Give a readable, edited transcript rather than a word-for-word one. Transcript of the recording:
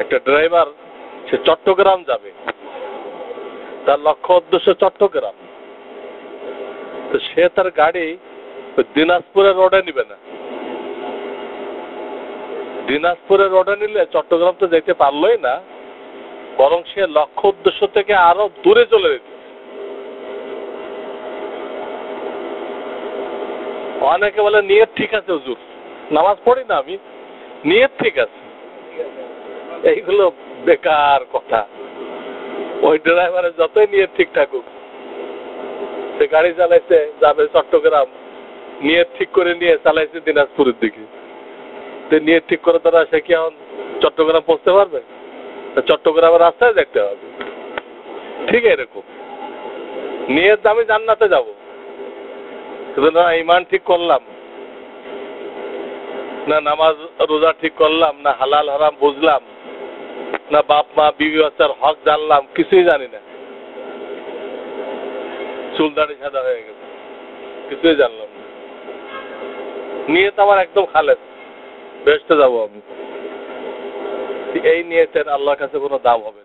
একটা ড্রাইভার সে চট্টগ্রাম যাবে, তার লক্ষ্য উদ্দেশ্য চট্টগ্রাম, তো সে তার গাড়ি দিনাজপুরের রোডে নিবে না। দিনাজপুরের রোডে নিলে চট্টগ্রাম তো যেতে পারলোই না, বরং সে লক্ষ্য উদ্দেশ্য থেকে আরো দূরে চলে যেত। অনেকে বলে নিয়ত ঠিক আছে হুজুর, নামাজ পড়ি না আমি, নিয়ত ঠিক আছে। এইগুলো বেকার কথা। ওই ড্রাইভারের যতই নিয়ত ঠিক থাকুক, সে গাড়ি চালাইছে যাবে চট্টগ্রাম, নিয়ত ঠিক করে নিয়ে চালাইছে দিনাজপুরের দিকে, নিয়ত ঠিক করে তারা সে কি এখন চট্টগ্রাম পৌঁছতে পারবে? চট্টগ্রামের রাস্তায় দেখতে হবে। ঠিক এরকম নিয়ত আমি জান্নাতে যাব, কিন্তু না ইমান ঠিক করলাম, না নামাজ রোজা ঠিক করলাম, না হালাল হারাম বুঝলাম, না বাপ মা বিবি বাচ্চার হক জানলাম, কিছুই জানি না। চুলদাড়ি সাদা হয়ে গেছে, কিছুই জানলাম না। নিয়ত আমার একদম খালেদ, বেহেশতে যাবো আমি। এই নিয়তের আল্লাহর কাছে কোনো দাম হবে না।